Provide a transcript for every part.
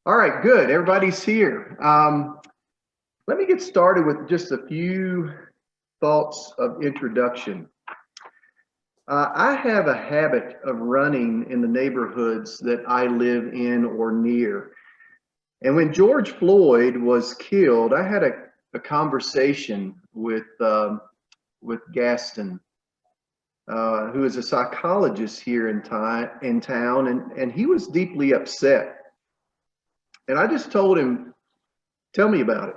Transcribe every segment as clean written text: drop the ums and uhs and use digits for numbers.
All right, good. Everybody's here. Let me get started with just a few thoughts of introduction. I have a habit of running in the neighborhoods that I live in or near. And when George Floyd was killed, I had a conversation with Gaston, who is a psychologist here in town, and he was deeply upset. And I just told him, tell me about it.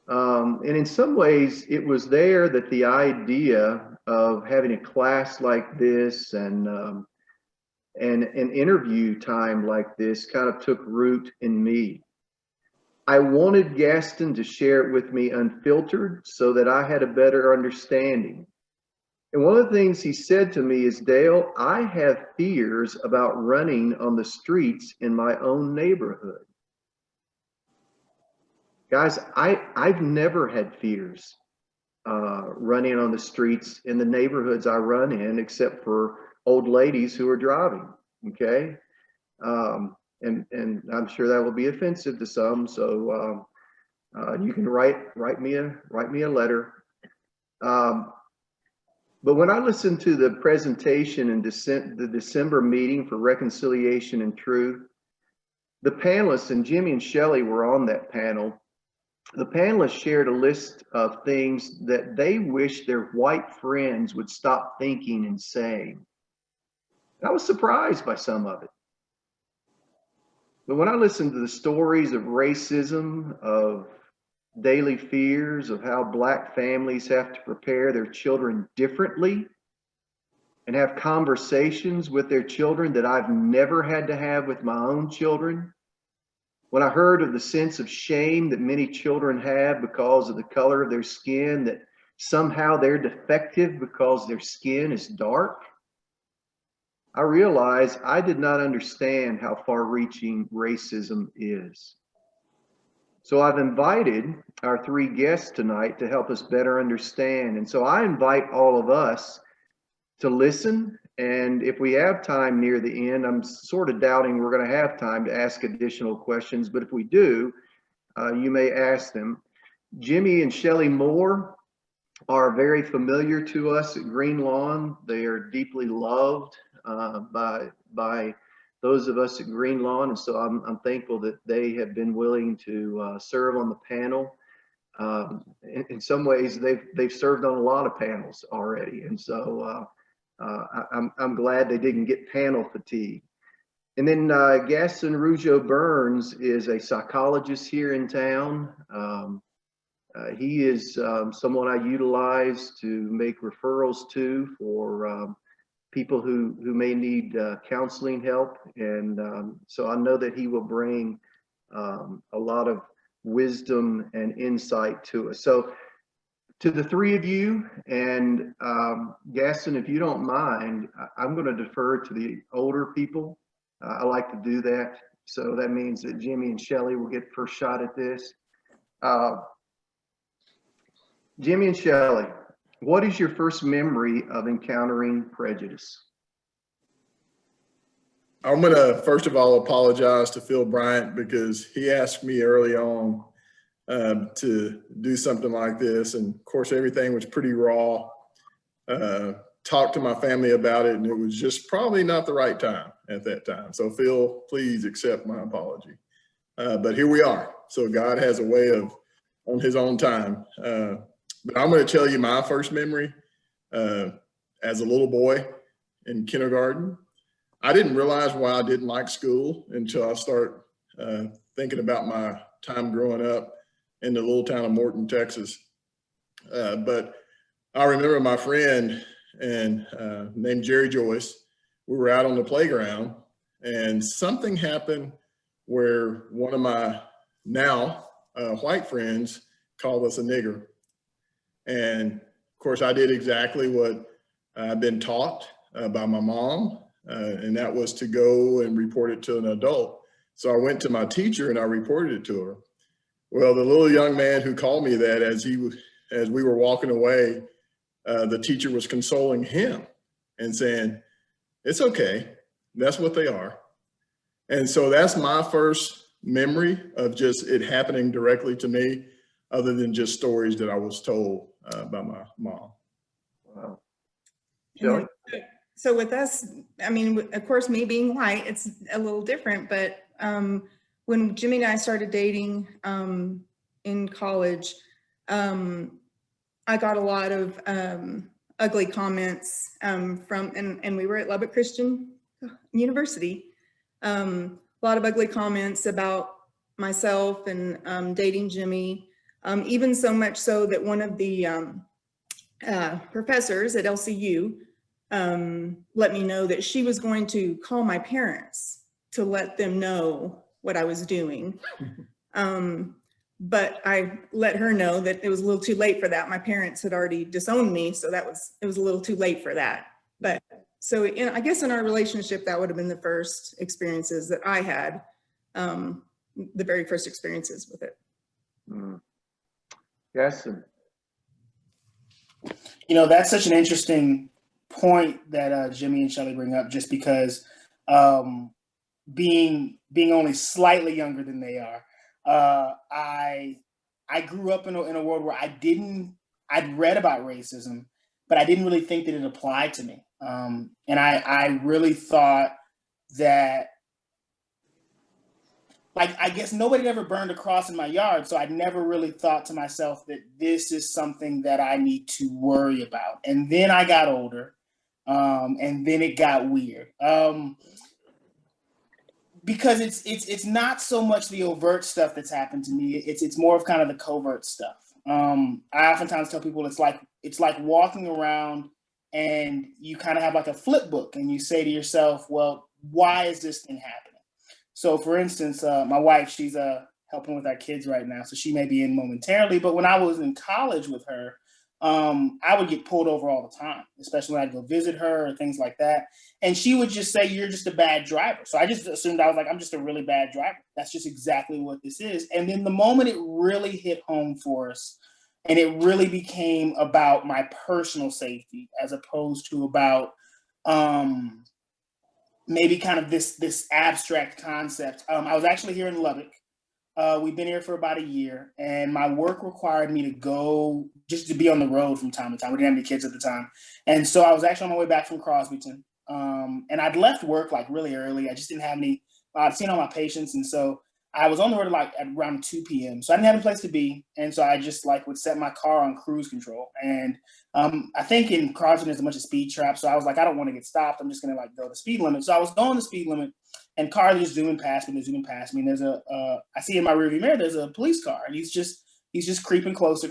And in some ways, it was there that the idea of having a class like this and an interview time like this kind of took root in me. I wanted Gaston to share it with me unfiltered so that I had a better understanding. And one of the things he said to me is, Dale, I have fears about running on the streets in my own neighborhood. Guys, I've never had fears running on the streets in the neighborhoods I run in, except for old ladies who are driving. Okay, and I'm sure that will be offensive to some. So you can write me a letter. But when I listened to the presentation in the December meeting for Reconciliation and Truth, the panelists, and Jimmy and Shelley were on that panel. The panelists shared a list of things that they wish their white friends would stop thinking and saying. I was surprised by some of it. But when I listened to the stories of racism, of daily fears, of how Black families have to prepare their children differently and have conversations with their children that I've never had to have with my own children, when I heard of the sense of shame that many children have because of the color of their skin, that somehow they're defective because their skin is dark, I realized I did not understand how far-reaching racism is. So I've invited our three guests tonight to help us better understand. And so I invite all of us to listen. And if we have time near the end, I'm sort of doubting we're going to have time to ask additional questions. But if we do, you may ask them. Jimmy and Shelley Moore are very familiar to us at Green Lawn. They are deeply loved by those of us at Green Lawn, and so I'm thankful that they have been willing to serve on the panel. In some ways, they've served on a lot of panels already, and so I'm glad they didn't get panel fatigue. And then Gaston Rougeau Burns is a psychologist here in town. He is someone I utilize to make referrals to for people who may need counseling help. And so I know that he will bring a lot of wisdom and insight to us. So to the three of you, and Gaston, if you don't mind, I'm going to defer to the older people. I like to do that. So that means that Jimmy and Shelley will get first shot at this. Jimmy and Shelley, what is your first memory of encountering prejudice? I'm going to, first of all, apologize to Phil Bryant because he asked me early on to do something like this. And of course, everything was pretty raw. Talked to my family about it, and it was just probably not the right time at that time. So Phil, please accept my apology. But here we are. So God has a way of, on his own time. But I'm going to tell you my first memory as a little boy in kindergarten. I didn't realize why I didn't like school until I started thinking about my time growing up in the little town of Morton, Texas. But I remember my friend named Jerry Joyce. We were out on the playground and something happened where one of my now white friends called us a nigger. And of course, I did exactly what I'd been taught by my mom, and that was to go and report it to an adult. So I went to my teacher and I reported it to her. Well, the little young man who called me that, as we were walking away, the teacher was consoling him and saying, "It's okay. That's what they are." And so that's my first memory of just it happening directly to me, other than just stories that I was told by my mom. Wow. And Shelley? so with us, I mean, of course, me being white, it's a little different, but when Jimmy and I started dating in college, I got a lot of ugly comments from, and we were at Lubbock Christian University, a lot of ugly comments about myself and dating Jimmy, even so much so that one of the professors at LCU let me know that she was going to call my parents to let them know what I was doing. But I let her know that it was a little too late for that. My parents had already disowned me, so it was a little too late for that. But so I guess in our relationship, that would have been the first experiences that I had, the very first experiences with it. Yes. And You know, that's such an interesting point that Jimmy and Shelley bring up, just because being only slightly younger than they are, I grew up in a world where I'd read about racism, but I didn't really think that it applied to me. And I really thought that, like, I guess nobody ever burned a cross in my yard, so I never really thought to myself that this is something that I need to worry about. And then I got older, and then it got weird. Because it's not so much the overt stuff that's happened to me. It's more of kind of the covert stuff. I oftentimes tell people it's like walking around and you kind of have like a flip book and you say to yourself, well, why is this thing happening? So for instance, my wife, she's helping with our kids right now, so she may be in momentarily. But when I was in college with her, I would get pulled over all the time, especially when I'd go visit her or things like that. And she would just say, you're just a bad driver. So I just assumed I was like, I'm just a really bad driver. That's just exactly what this is. And then the moment it really hit home for us, and it really became about my personal safety as opposed to about maybe kind of this abstract concept. I was actually here in Lubbock. We've been here for about a year, and my work required me to go just to be on the road from time to time. We didn't have any kids at the time. And so I was actually on my way back from Crosbyton. And I'd left work like really early. I just didn't have any, I'd seen all my patients. And so I was on the road like at around 2 p.m. So I didn't have a place to be. And so I just like would set my car on cruise control. And I think in Crosbyton there's a bunch of speed traps. So I was like, I don't want to get stopped. I'm just going to like go the speed limit. So I was going the speed limit. And cars are just zooming past me. They're zooming past me. And there's I see in my rearview mirror, there's a police car, and he's just creeping closer.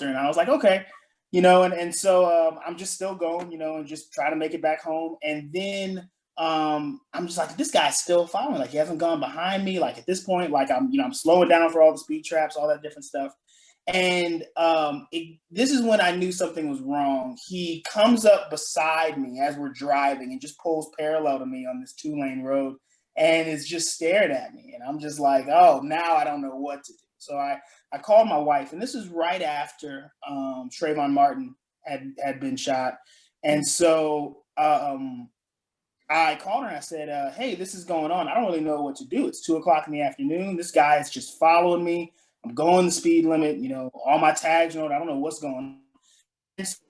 And I was like, okay, and so I'm just still going, and just try to make it back home. And then I'm just like, this guy's still following. Like, he hasn't gone behind me. Like at this point, like I'm slowing down for all the speed traps, all that different stuff. And this is when I knew something was wrong. He comes up beside me as we're driving and just pulls parallel to me on this 2-lane road. And is just stared at me. And I'm just like, oh, now I don't know what to do. So I called my wife, and this is right after Trayvon Martin had been shot. And so I called her and I said, hey, this is going on. I don't really know what to do. It's 2:00 in the afternoon. This guy is just following me. I'm going the speed limit, all my tags, I don't know what's going on. It's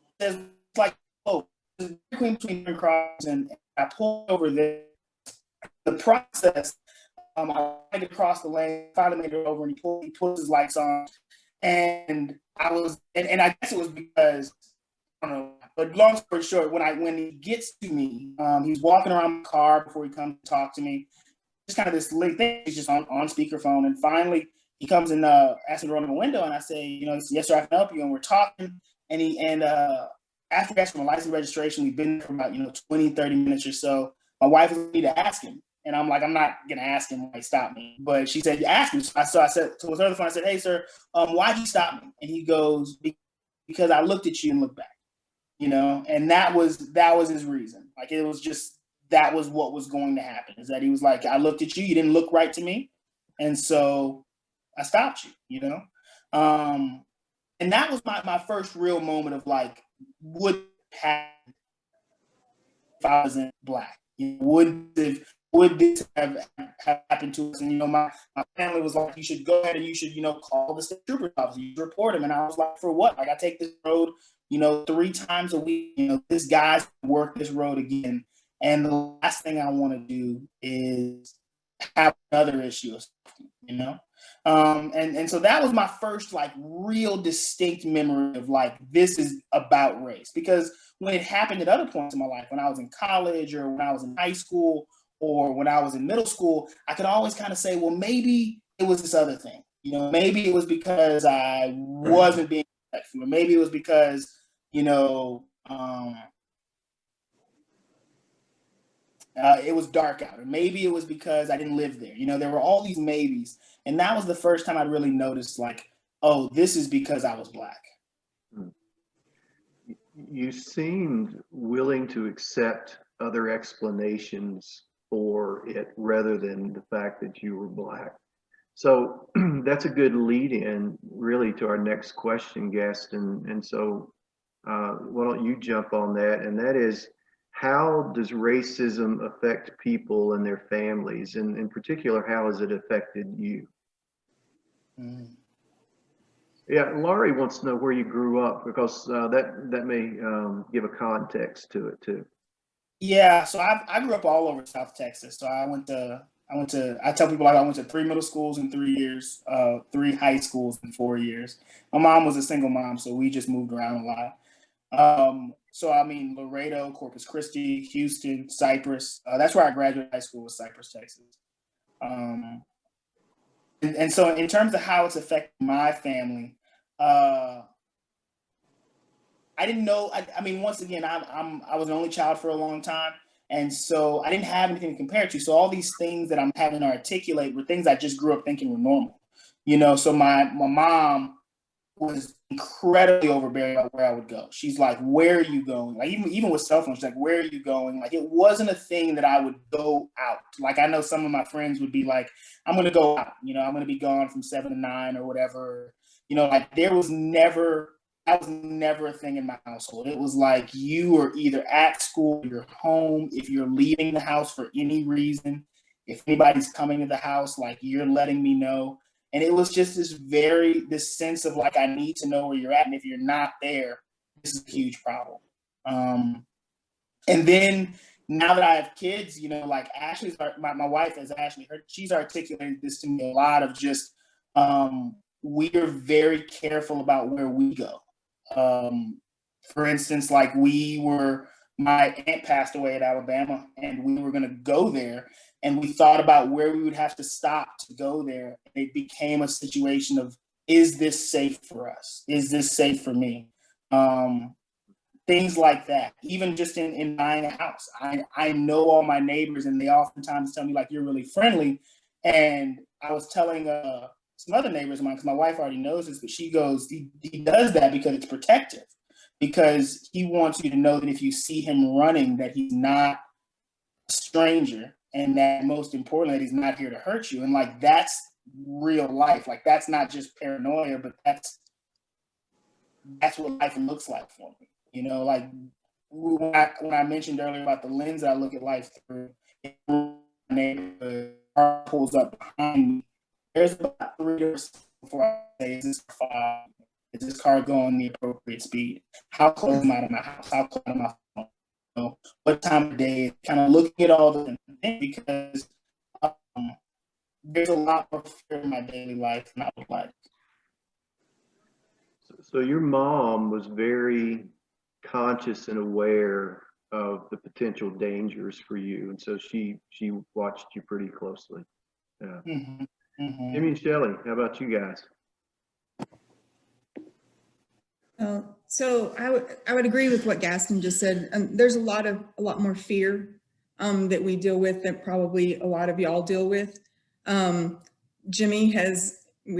like, oh, between cross, and I pulled over there. The process, I had to cross the lane, finally made it over, and he put his lights on. And I guess it was because, I don't know, but long story short, when he gets to me, he's walking around the car before he comes to talk to me. Just kind of this late thing, he's just on speakerphone. And finally, he comes and asks me to roll in the window, and I say, yes, sir, I can help you. And we're talking, and after he asked for my license registration, we've been for about 20, 30 minutes or so. My wife was me to ask him. And I'm like, I'm not going to ask him why he stopped me. But she said, you asked me. So I said, so it was her the phone. I said, hey, sir, why'd you stop me? And he goes, because I looked at you and looked back, and that was his reason. Like, it was just, that was what was going to happen, is that he was like, I looked at you, you didn't look right to me. And so I stopped you, and that was my first real moment of like, would happen if I wasn't Black? Would have would this have happened to us? And, my family was like, you should go ahead and you should, call the state trooper's office, you should report him. And I was like, for what? Like, I take this road, 3 times a week, this guy's work this road again. And the last thing I want to do is have another issue, and so that was my first like real distinct memory of like, this is about race. Because when it happened at other points in my life, when I was in college or when I was in high school or when I was in middle school, I could always kind of say, well, maybe it was this other thing. Maybe it was because I wasn't being respectful, or maybe it was because, it was dark out, or maybe it was because I didn't live there. There were all these maybes. And that was the first time I really noticed, like, oh, this is because I was Black. You seemed willing to accept other explanations for it rather than the fact that you were Black. So that's a good lead in really to our next question, Gaston. And so why don't you jump on that? And that is, how does racism affect people and their families? And in particular, how has it affected you? Mm. Yeah, Laurie wants to know where you grew up, because that may give a context to it too. Yeah, so I grew up all over South Texas. So I tell people, like, I went to 3 middle schools in 3 years, 3 high schools in 4 years. My mom was a single mom, so we just moved around a lot. So I mean, Laredo, Corpus Christi, Houston, Cypress. That's where I graduated high school, was Cypress, Texas. And so in terms of how it's affected my family, I didn't know. I mean, once again, I was an only child for a long time, and so I didn't have anything to compare it to. So all these things that I'm having to articulate were things I just grew up thinking were normal. So my mom was incredibly overbearing about where I would go. She's like, "Where are you going?" Like, even with cell phones, she's like, "Where are you going?" Like, it wasn't a thing that I would go out. Like, I know some of my friends would be like, "I'm going to go out. I'm going to be gone from 7 to 9 or whatever." Like, that was never a thing in my household. It was like, you are either at school, you're home. If you're leaving the house for any reason, if anybody's coming to the house, like, you're letting me know. And it was just this sense of like, I need to know where you're at. And if you're not there, this is a huge problem. And then now that I have kids, like Ashley's, my wife is Ashley, she's articulated this to me a lot of just, we are very careful about where we go. For instance, like, my aunt passed away at Alabama, and we were going to go there, and we thought about where we would have to stop to go there. It became a situation of, is this safe for us? Is this safe for me? Things like that. Even just in buying a house, I know all my neighbors, and they oftentimes tell me, like, you're really friendly. And I was telling some other neighbors of mine, because my wife already knows this, but she goes, he does that because it's protective, because he wants you to know that if you see him running, that he's not a stranger, and that most importantly, that he's not here to hurt you. And like, that's real life. Like, that's not just paranoia, but that's what life looks like for me. Like, when I mentioned earlier about the lens I look at life through, neighborhood car pulls up behind me, there's about 3 years before I say, is this car going the appropriate speed? How close am I to my house? How close am I to my phone? What time of day? Kind of looking at all the things, because there's a lot more fear in my daily life than I would like. So your mom was very conscious and aware of the potential dangers for you, and so she watched you pretty closely. Yeah. Mm-hmm. Mm-hmm. Jimmy and Shelley, how about you guys? So I would agree with what Gaston just said. There's a lot more fear that we deal with that probably a lot of y'all deal with. We've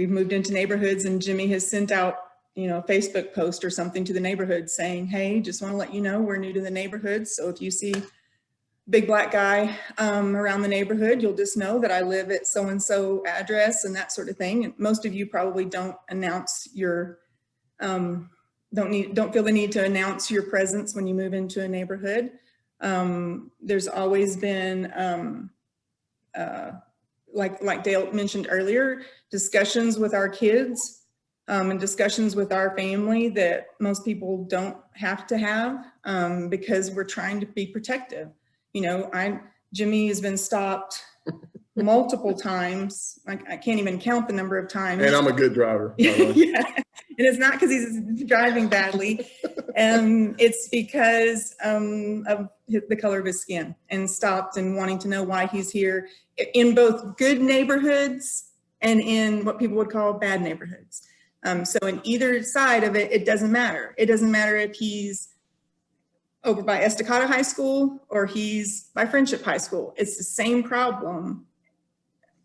moved into neighborhoods, and Jimmy has sent out, a Facebook post or something to the neighborhood saying, "Hey, just want to let you know we're new to the neighborhood. So if you see big Black guy around the neighborhood, you'll just know that I live at so-and-so address," and that sort of thing. And most of you probably don't announce your, don't feel the need to announce your presence when you move into a neighborhood. There's always been like Dale mentioned earlier, discussions with our kids and discussions with our family that most people don't have to have because we're trying to be protective. You know, Jimmy has been stopped multiple times. I can't even count the number of times. And I'm a good driver. Yeah. And it's not because he's driving badly. It's because of the color of his skin, and stopped and wanting to know why he's here in both good neighborhoods and in what people would call bad neighborhoods. So in either side of it, it doesn't matter. It doesn't matter if he's over by Estacado High School or he's by Friendship High School. It's the same problem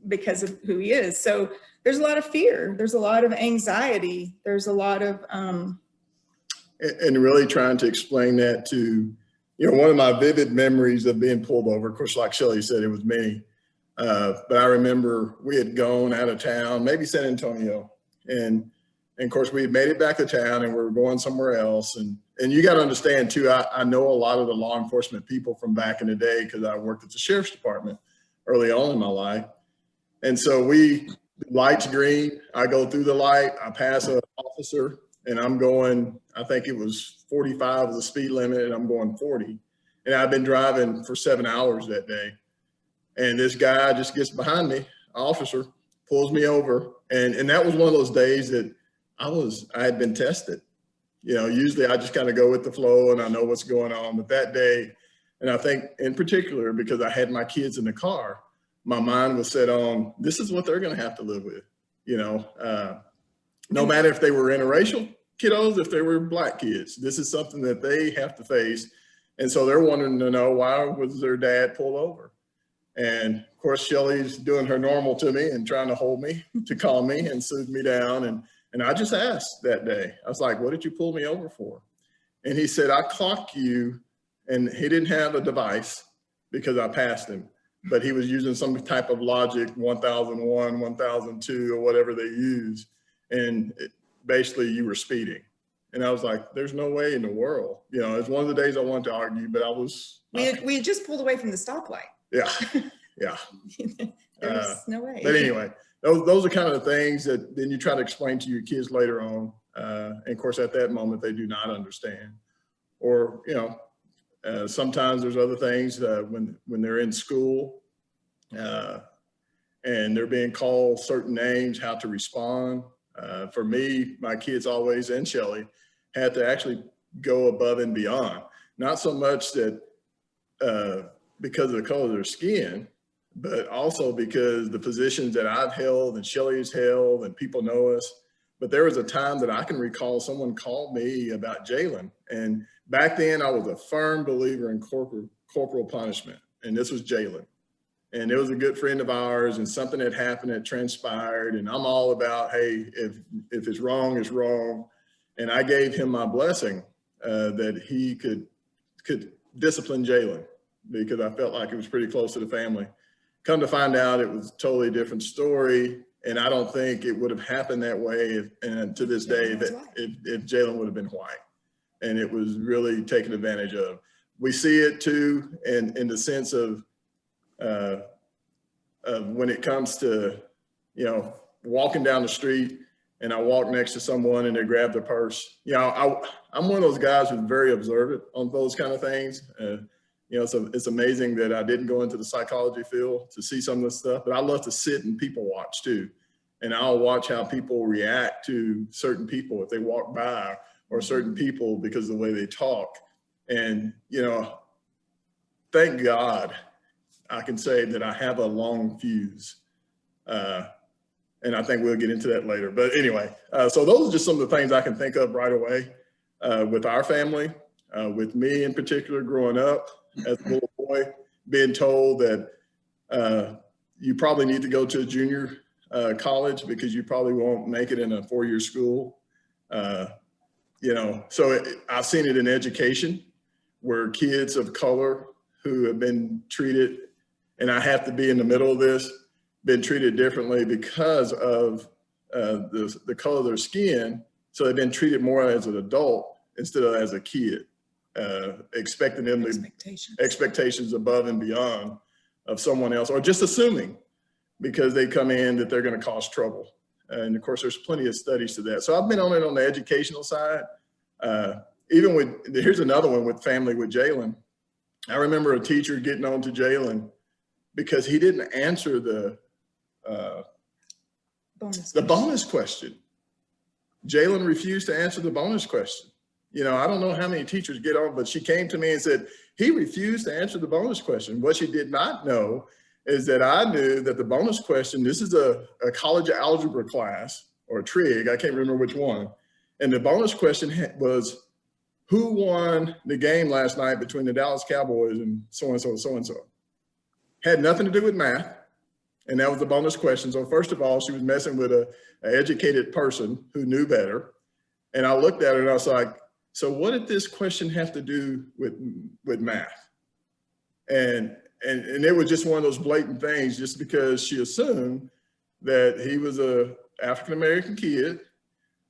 because of who he is. So there's a lot of fear. There's a lot of anxiety. There's a lot of and really trying to explain that to, you know, one of my vivid memories of being pulled over, of course, like Shelley said, it was me. But I remember we had gone out of town, maybe San Antonio, and of course we had made it back to town and we were going somewhere else. And you got to understand too, I know a lot of the law enforcement people from back in the day because I worked at the sheriff's department early on in my life. And so light's green, I go through the light, I pass an officer, and I'm going, I think it was 45 was the speed limit, and I'm going 40. And I've been driving for 7 hours that day. And this guy just gets behind me, officer, pulls me over. And that was one of those days that I had been tested. You know, usually I just kind of go with the flow and I know what's going on. But that day, and I think in particular, because I had my kids in the car, my mind was set on, this is what they're going to have to live with, you know, no matter if they were interracial kiddos, if they were black kids, this is something that they have to face. And so they're wanting to know, why was their dad pulled over? And of course, Shelley's doing her normal to me and trying to hold me, to calm me and soothe me down. And I just asked that day, I was like, what did you pull me over for? And he said, I clocked you, and he didn't have a device because I passed him, but he was using some type of logic, 1001, 1002, or whatever they use. And basically you were speeding. And I was like, there's no way in the world. You know, it's one of the days I wanted to argue, but we had just pulled away from the stoplight. Yeah, yeah. There's no way. But anyway, those are kind of the things that then you try to explain to your kids later on. And of course, at that moment, they do not understand. Or, you know, sometimes there's other things when they're in school and they're being called certain names, how to respond. For me, my kids always, and Shelley, had to actually go above and beyond. Not so much that because of the color of their skin, but also because the positions that I've held and Shelley's held and people know us. But there was a time that I can recall someone called me about Jalen. And back then I was a firm believer in corporal punishment. And this was Jalen. And it was a good friend of ours, and something had happened that transpired. And I'm all about, hey, if it's wrong, it's wrong. And I gave him my blessing that he could discipline Jalen, because I felt like it was pretty close to the family. Come to find out, it was a totally different story. And I don't think it would have happened that way and to this day if Jalen would have been white. And it was really taken advantage of. We see it too in the sense of when it comes to, you know, walking down the street and I walk next to someone and they grab their purse. You know, I'm one of those guys who's very observant on those kind of things. You know, so it's amazing that I didn't go into the psychology field to see some of this stuff, but I love to sit and people watch too. And I'll watch how people react to certain people if they walk by, or certain people because of the way they talk. And, you know, thank God I can say that I have a long fuse. And I think we'll get into that later. But anyway, so those are just some of the things I can think of right away with our family, with me in particular, growing up as a little boy, being told that you probably need to go to a junior college because you probably won't make it in a 4-year school. You know, so I've seen it in education where kids of color who have been treated, and I have to be in the middle of this, been treated differently because of the color of their skin. So they've been treated more as an adult instead of as a kid, expecting them to expectations above and beyond of someone else, or just assuming because they come in that they're going to cause trouble. And of course, there's plenty of studies to that. So I've been on it on the educational side. Even with, here's another one with family with Jalen. I remember a teacher getting on to Jalen because he didn't answer the bonus question. Jalen refused to answer the bonus question. You know, I don't know how many teachers get on, but she came to me and said, he refused to answer the bonus question. What she did not know is that I knew that the bonus question, this is a college algebra class or a trig, I can't remember which one. And the bonus question was, who won the game last night between the Dallas Cowboys and so-and-so, so-and-so? Had nothing to do with math. And that was the bonus question. So first of all, she was messing with an educated person who knew better. And I looked at her and I was like, so what did this question have to do with math? And it was just one of those blatant things, just because she assumed that he was a African-American kid,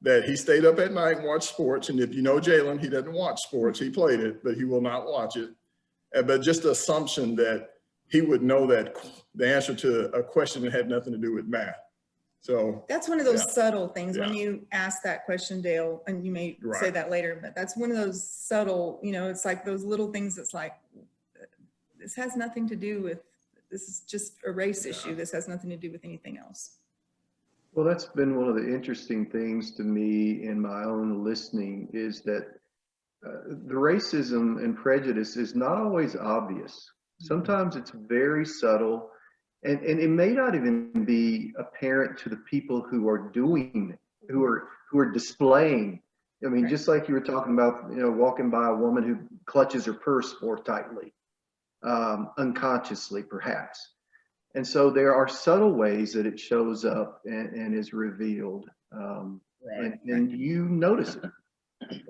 that he stayed up at night and watched sports. And if you know Jalen, he doesn't watch sports. He played it, but he will not watch it. But just the assumption that he would know that the answer to a question that had nothing to do with math. So that's one of those subtle things when Yeah. you ask that question, Dale, and you may say that later, but that's one of those subtle, you know, it's like those little things that's like, this has nothing to do with, this is just a race issue. This has nothing to do with anything else. Well, that's been one of the interesting things to me in my own listening, is that the racism and prejudice is not always obvious. Sometimes it's very subtle, and it may not even be apparent to the people who are doing, who are displaying. I mean, just like you were talking about, you know, walking by a woman who clutches her purse more tightly, unconsciously perhaps. And so there are subtle ways that it shows up and is revealed, and you notice it.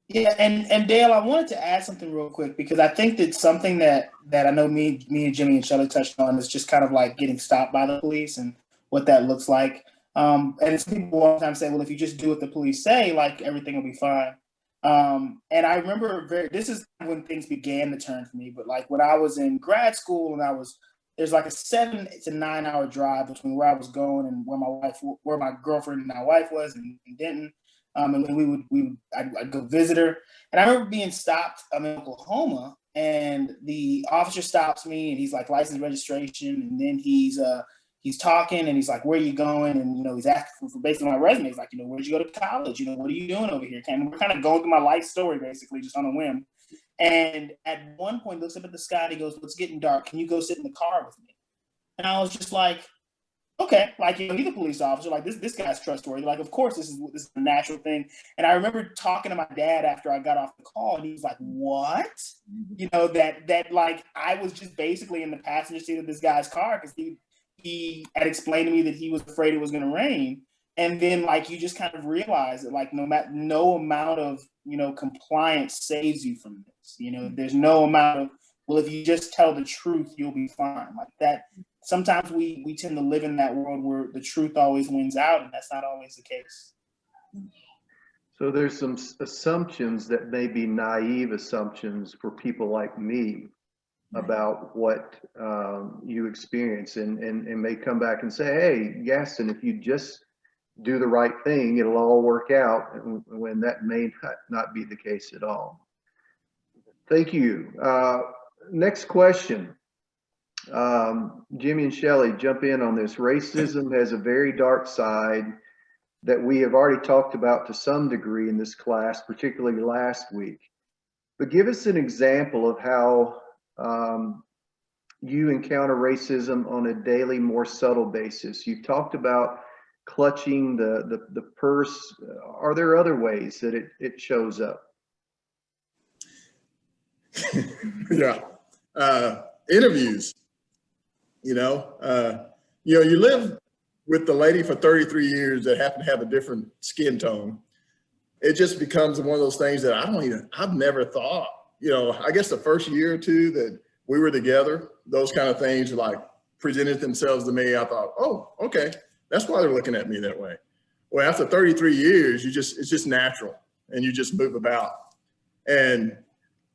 Yeah, and Dale, I wanted to add something real quick, because I think that something that I know me and Jimmy and Shelley touched on is just kind of like getting stopped by the police and what that looks like. And it's people all the time say, well, if you just do what the police say, like everything will be fine. And I remember this is when things began to turn for me, but like when I was in grad school and there's like a 7 to 9 hour drive between where I was going and where my girlfriend and my wife was in Denton. And I'd go visit her. And I remember being stopped in Oklahoma, and the officer stops me and he's like, license, registration. And then he's talking and he's like, where are you going? And, you know, he's asking for basically my resume. He's like, you know, where'd you go to college? You know, what are you doing over here? And we're kind of going through my life story, basically, just on a whim. And at one point, he looks up at the sky and he goes, it's getting dark. Can you go sit in the car with me? And I was just like, okay, like, you know, he's a police officer. Like, this guy's trustworthy. Like, of course, this is a natural thing. And I remember talking to my dad after I got off the call, and he was like, what? You know, that like, I was just basically in the passenger seat of this guy's car because he had explained to me that he was afraid it was going to rain. And then, like, you just kind of realize that, like, no amount of, you know, compliance saves you from this. You know, there's no amount of, well, if you just tell the truth, you'll be fine. Like that. Sometimes we tend to live in that world where the truth always wins out, and that's not always the case. So there's some assumptions that may be naive assumptions for people like me about what you experience, and may come back and say, hey, yes, and if you just do the right thing, it'll all work out, when that may not be the case at all. Thank you. Next question. Jimmy and Shelley, jump in on this. Racism has a very dark side that we have already talked about to some degree in this class, particularly last week. But give us an example of how you encounter racism on a daily, more subtle basis. You talked about clutching the purse. Are there other ways that it shows up? Yeah. Interviews. You you live with the lady for 33 years that happen to have a different skin tone. It just becomes one of those things that I've never thought, I guess the first year or two that we were together, those kind of things like presented themselves to me. I thought, oh, okay, that's why they're looking at me that way. Well, after 33 years, it's just natural, and you just move about.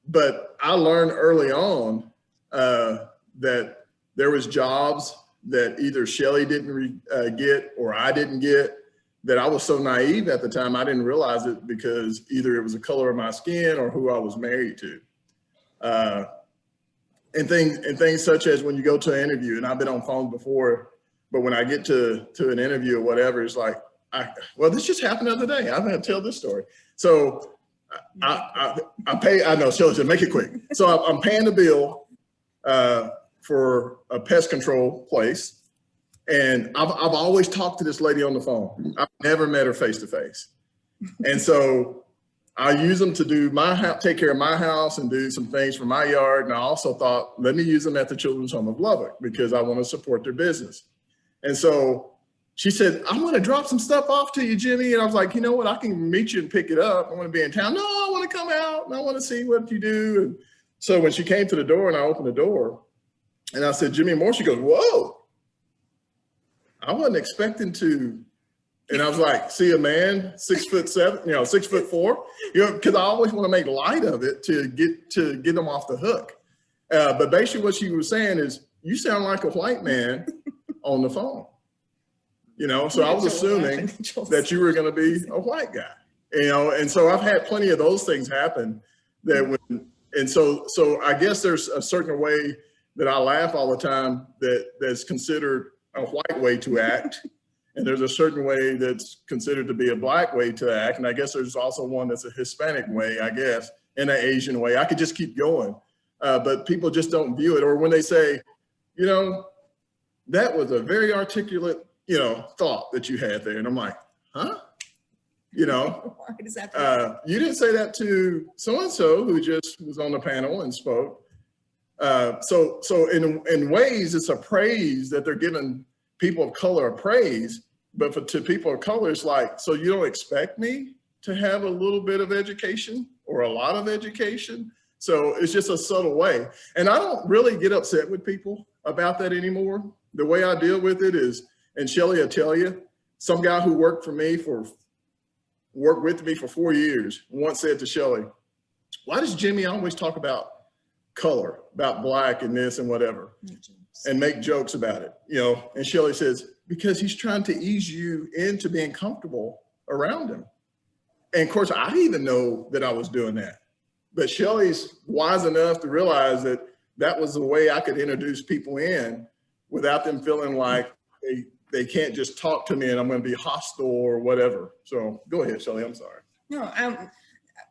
But I learned early on that there was jobs that either Shelly didn't get or I didn't get, that I was so naive at the time, I didn't realize it because either it was the color of my skin or who I was married to. And things such as when you go to an interview, and I've been on phones before, but when I get to an interview or whatever, it's like, well, this just happened the other day. I'm going to tell this story. So I know, Shelly said, make it quick. So I'm paying the bill for a pest control place. And I've always talked to this lady on the phone. I've never met her face to face. And so I use them to do take care of my house and do some things for my yard. And I also thought, let me use them at the Children's Home of Lubbock because I want to support their business. And so she said, I'm going to drop some stuff off to you, Jimmy. And I was like, you know what? I can meet you and pick it up. I want to be in town. No, I want to come out and I want to see what you do. And so when she came to the door and I opened the door and I said, Jimmy Moore, she goes, whoa. I wasn't expecting to, and I was like, see a man, 6'7", 6'4", because I always want to make light of it to get them off the hook. But basically what she was saying is, you sound like a white man on the phone, so I was assuming that you were going to be a white guy, and so I've had plenty of those things happen so I guess there's a certain way that I laugh all the time that's considered a white way to act. And there's a certain way that's considered to be a black way to act. And I guess there's also one that's a Hispanic way, I guess, and an Asian way. I could just keep going, but people just don't view it. Or when they say, that was a very articulate, thought that you had there. And I'm like, huh? Why does that you didn't say that to so-and-so who just was on the panel and spoke. So in ways, it's a praise that they're giving people of color a praise, but to people of color, it's like, so you don't expect me to have a little bit of education or a lot of education? So it's just a subtle way. And I don't really get upset with people about that anymore. The way I deal with it is, and Shelly will tell you, some guy who worked with me for 4 years once said to Shelly, why does Jimmy always talk about color, about black and this and whatever, and make jokes about it, and Shelly says, because he's trying to ease you into being comfortable around him. And of course, I didn't even know that I was doing that, but Shelly's wise enough to realize that that was the way I could introduce people in without them feeling like they can't just talk to me and I'm going to be hostile or whatever. So go ahead, Shelly, I'm sorry. No,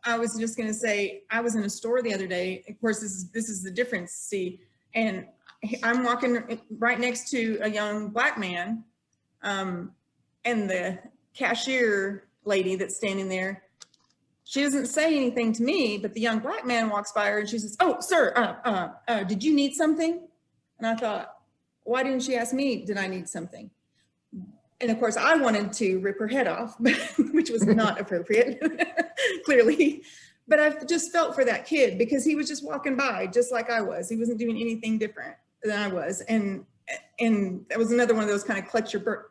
I was just going to say, I was in a store the other day. Of course, this is the difference, see, and I'm walking right next to a young black man, and the cashier lady that's standing there, she doesn't say anything to me, but the young black man walks by her and she says, oh, sir, did you need something? And I thought, why didn't she ask me, did I need something? And of course, I wanted to rip her head off, which was not appropriate, clearly. But I just felt for that kid because he was just walking by just like I was. He wasn't doing anything different than I was. And that was another one of those kind of clutch your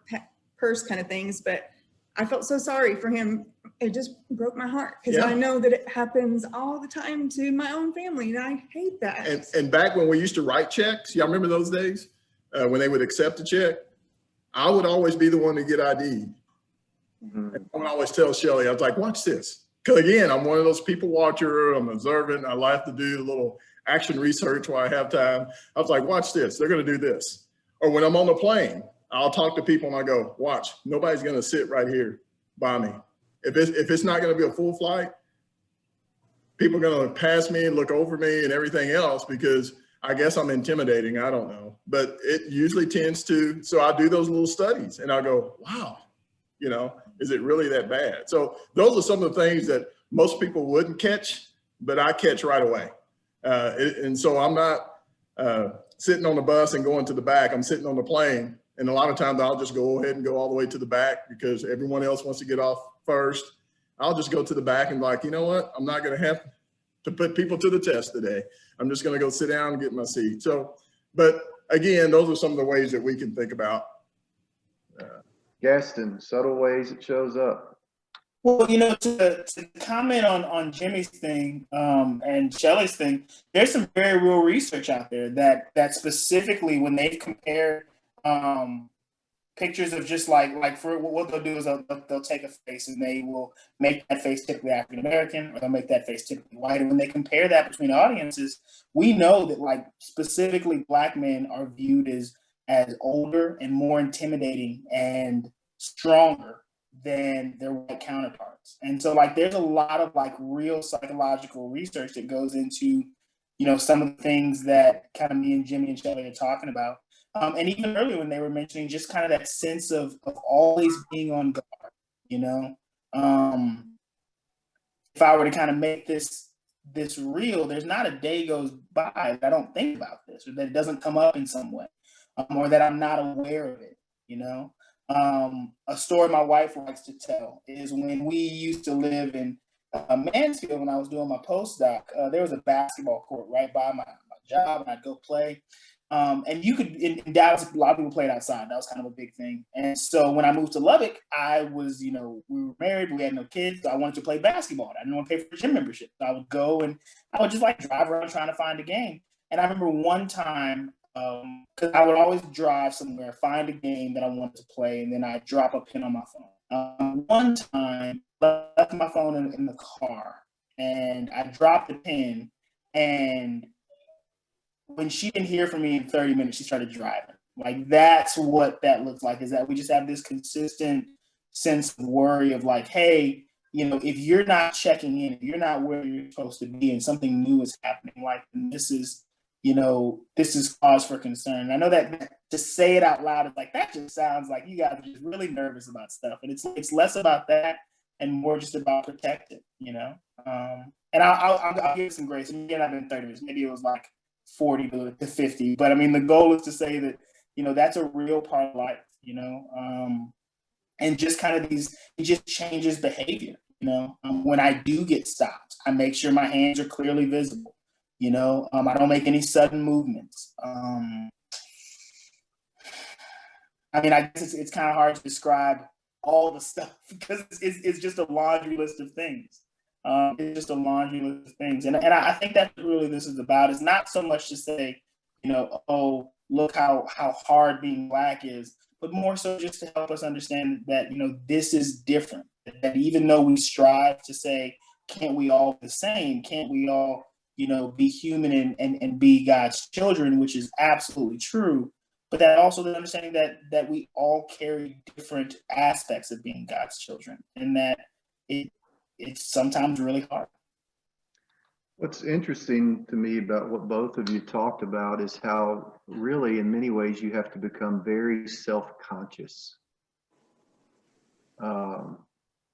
purse kind of things. But I felt so sorry for him. It just broke my heart because I know that it happens all the time to my own family. And I hate that. And back when we used to write checks, y'all remember those days when they would accept a check? I would always be the one to get ID'd. Mm-hmm. And I would always tell Shelly, I was like, watch this. Because again, I'm one of those people watcher, I'm observant, I like to do a little action research while I have time. I was like, watch this, they're gonna do this. Or when I'm on the plane, I'll talk to people and I go, watch, nobody's gonna sit right here by me. If it's not gonna be a full flight, people are gonna pass me and look over me and everything else because I guess I'm intimidating, I don't know. But it usually tends to, so I do those little studies and I go, wow, is it really that bad? So those are some of the things that most people wouldn't catch, but I catch right away. And so I'm not sitting on the bus and going to the back, I'm sitting on the plane. And a lot of times I'll just go ahead and go all the way to the back because everyone else wants to get off first. I'll just go to the back and be like, you know what? I'm not gonna have to put people to the test today. I'm just gonna go sit down and get my seat. So, but again, those are some of the ways that we can think about. Gaston, subtle ways it shows up. Well, to comment on Jimmy's thing and Shelley's thing, there's some very real research out there that specifically when they've compared pictures of just like for what they'll do is they'll take a face and they will make that face typically African American, or they'll make that face typically white. And when they compare that between audiences, we know that like specifically Black men are viewed as older and more intimidating and stronger than their white counterparts. And so like there's a lot of like real psychological research that goes into, some of the things that kind of me and Jimmy and Shelley are talking about. And even earlier when they were mentioning just kind of that sense of always being on guard, if I were to kind of make this real, there's not a day goes by that I don't think about this, or that it doesn't come up in some way, or that I'm not aware of it. A story my wife likes to tell is when we used to live in Mansfield, when I was doing my postdoc, there was a basketball court right by my job, and I'd go play. And you could, in Dallas, a lot of people played outside. That was kind of a big thing. And so when I moved to Lubbock, I was, we were married, we had no kids, so I wanted to play basketball. I didn't want to pay for a gym membership. So I would go and I would just like drive around trying to find a game. And I remember one time, because I would always drive somewhere, find a game that I wanted to play, and then I'd drop a pin on my phone. One time, I left my phone in the car, and I dropped the pin, and when she didn't hear from me in 30 minutes, she started driving. Like, that's what that looks like, is that we just have this consistent sense of worry of like, hey, if you're not checking in, if you're not where you're supposed to be and something new is happening, like this is cause for concern. And I know that to say it out loud is like, that just sounds like you guys are just really nervous about stuff. And it's less about that and more just about protecting, and I'll give some grace. Again, I've been 30 minutes. Maybe it was like 40 to 50. But I mean, the goal is to say that, that's a real part of life, and just kind of it just changes behavior. When I do get stopped, I make sure my hands are clearly visible. I don't make any sudden movements. I mean, I guess it's kind of hard to describe all the stuff because it's just a laundry list of things. It's just a laundry list of things. And I think that's what really this is about. It's not so much to say, oh, look how hard being Black is, but more so just to help us understand that, this is different. That even though we strive to say, can't we all be the same? Can't we all, be human and be God's children, which is absolutely true. But that also the understanding that we all carry different aspects of being God's children, and that it's sometimes really hard. What's interesting to me about what both of you talked about is how really in many ways you have to become very self-conscious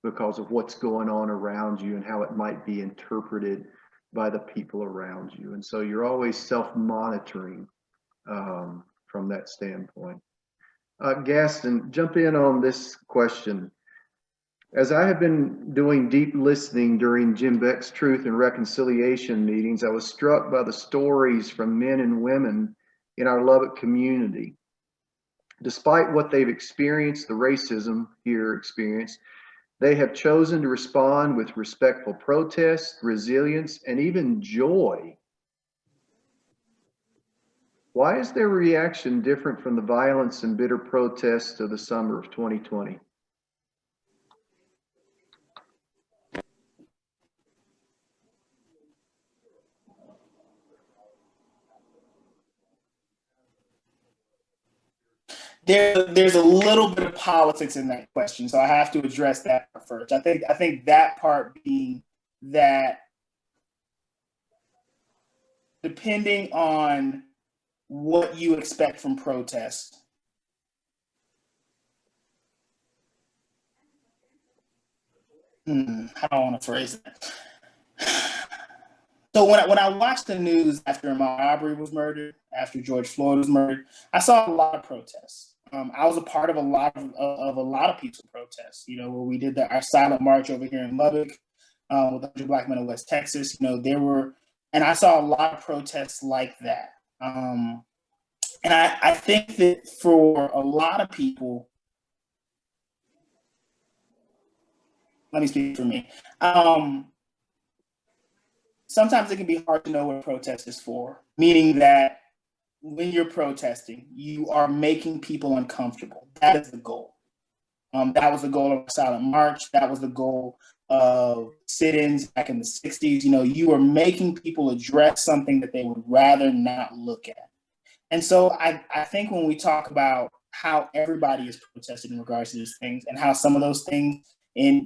because of what's going on around you and how it might be interpreted by the people around you. And so you're always self-monitoring from that standpoint. Gaston, jump in on this question. As I have been doing deep listening during Jim Beck's Truth and Reconciliation meetings, I was struck by the stories from men and women in our Lubbock community. Despite what they've experienced, the racism here experienced, they have chosen to respond with respectful protest, resilience, and even joy. Why is their reaction different from the violence and bitter protests of the summer of 2020? There's a little bit of politics in that question, so I have to address that first. I think that part being that depending on what you expect from protests, how do I want to phrase that? So when I watched the news after Ahmaud Arbery was murdered, after George Floyd was murdered, I saw a lot of protests. I was a part of a lot of peaceful protests. Where we did our silent march over here in Lubbock with 100 Black men in West Texas. And I saw a lot of protests like that. And I think that for a lot of people, let me speak for me. Sometimes it can be hard to know what a protest is for, meaning that when you're protesting, you are making people uncomfortable. That is the goal. That was the goal of Silent March. That was the goal of sit-ins back in the 60s. You know, you were making people address something that they would rather not look at. And so I think when we talk about how everybody is protesting in regards to these things and how some of those things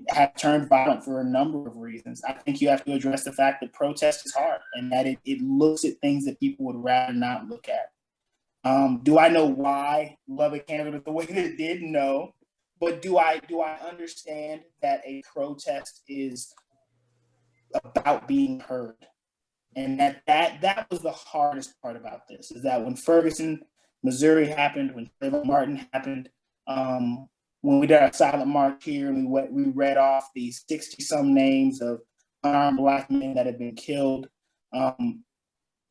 have turned violent for a number of reasons, I think you have to address the fact that protest is hard and that it looks at things that people would rather not look at. Do I know why Lubbock handled it the way that it did? No. But do I understand that a protest is about being heard? And that was the hardest part about this, is that when Ferguson, Missouri happened, when Trayvon Martin happened, when we did our silent march here and we read off these 60-some names of unarmed Black men that have been killed,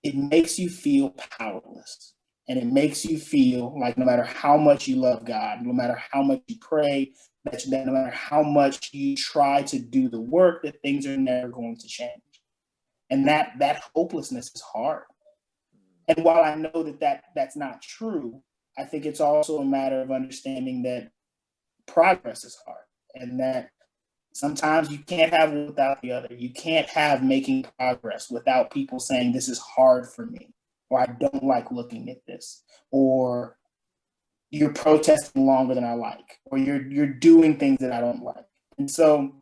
it makes you feel powerless. And it makes you feel like no matter how much you love God, no matter how much you pray, that no matter how much you try to do the work, that things are never going to change. And that hopelessness is hard. And while I know that's not true, I think it's also a matter of understanding that progress is hard and that sometimes you can't have it without the other. You can't have making progress without people saying this is hard for me, or I don't like looking at this, or you're protesting longer than I like, or you're doing things that I don't like. And so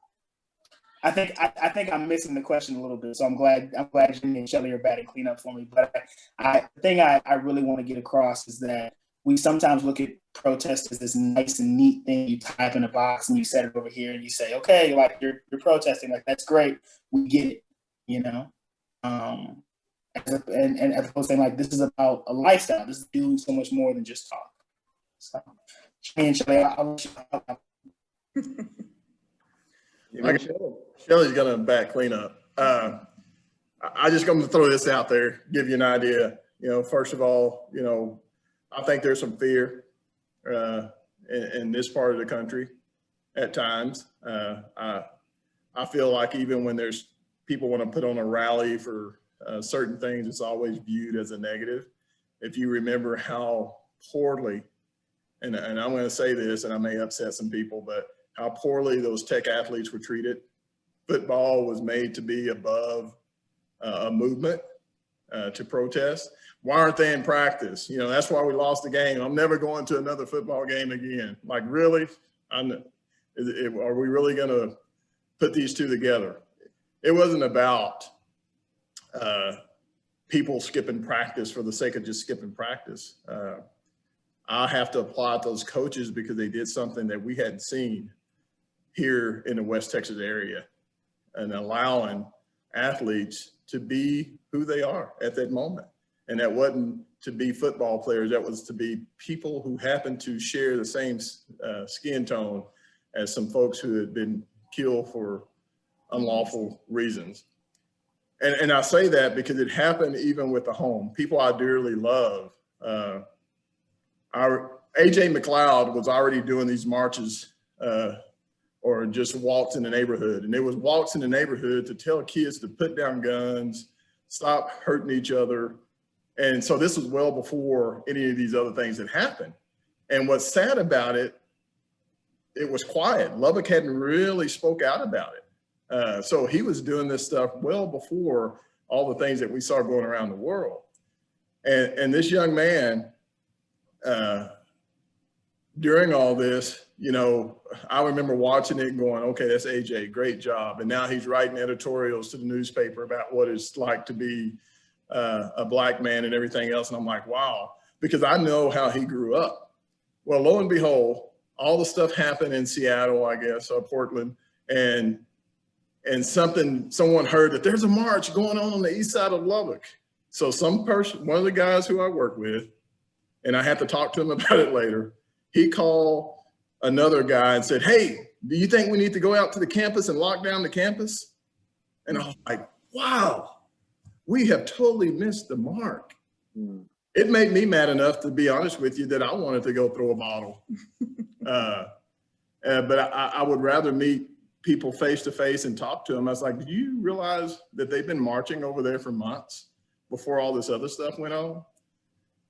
I think I'm missing the question a little bit. So I'm glad Jimmy and Shelly are batting cleanup for me. But the thing I really want to get across is that we sometimes look at protest as this nice and neat thing you type in a box and you set it over here and you say, okay, like you're protesting, like that's great, we get it, you know. And as opposed to saying like this is about a lifestyle, this is doing so much more than just talk. So Jimmy and Shelly, I'll let you Shelly's gonna back cleanup. I just going to throw this out there, give you an idea. You know, first of all, you know, I think there's some fear in this part of the country at times. I feel like even when there's people want to put on a rally for certain things, it's always viewed as a negative. If you remember how poorly, and I'm going to say this, and I may upset some people, but how poorly those tech athletes were treated. Football was made to be above a movement to protest. Why aren't they in practice? You know, that's why we lost the game. I'm never going to another football game again. Like, really? Are we really going to put these two together? It wasn't about people skipping practice for the sake of just skipping practice. I have to applaud those coaches because they did something that we hadn't seen here in the West Texas area, and allowing athletes to be who they are at that moment. And that wasn't to be football players, that was to be people who happened to share the same skin tone as some folks who had been killed for unlawful reasons. And I say that because it happened even with the home. People I dearly love. Our AJ McLeod was already doing these marches or just walks in the neighborhood. And it was walks in the neighborhood to tell kids to put down guns, stop hurting each other. And so this was well before any of these other things had happened. And what's sad about it, it was quiet. Lubbock hadn't really spoke out about it. So he was doing this stuff well before all the things that we saw going around the world. And this young man, during all this, you know, I remember watching it and going, okay, that's AJ, great job. And now he's writing editorials to the newspaper about what it's like to be a Black man and everything else. And I'm like, wow, because I know how he grew up. Well, lo and behold, all the stuff happened in Seattle, I guess, or Portland, and someone heard that there's a march going on the east side of Lubbock. So some person, one of the guys who I work with, and I had to talk to him about it later, he called another guy and said, hey, do you think we need to go out to the campus and lock down the campus? And I was like, wow, we have totally missed the mark. It made me mad enough, to be honest with you, that I wanted to go throw a bottle. But I would rather meet people face to face and talked to them. I was like, do you realize that they've been marching over there for months before all this other stuff went on?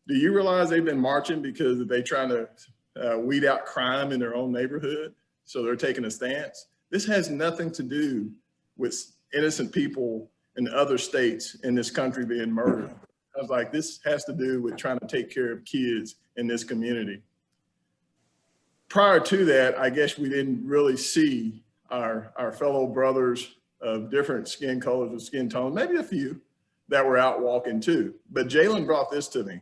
Do you realize they've been marching because they're trying to weed out crime in their own neighborhood? So they're taking a stance. This has nothing to do with innocent people in other states in this country being murdered. I was like, this has to do with trying to take care of kids in this community. Prior to that, I guess we didn't really see our fellow brothers of different skin colors or skin tones, maybe a few that were out walking too. But Jalen brought this to me.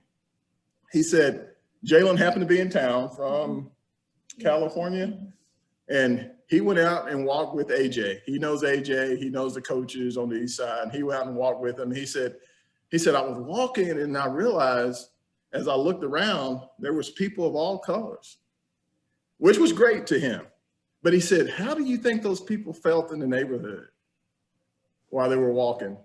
He said, Jalen happened to be in town from California, and he went out and walked with AJ. He knows AJ, he knows the coaches on the east side. He went out and walked with him. He said, I was walking and I realized as I looked around, there was people of all colors, which was great to him. But he said, how do you think those people felt in the neighborhood while they were walking?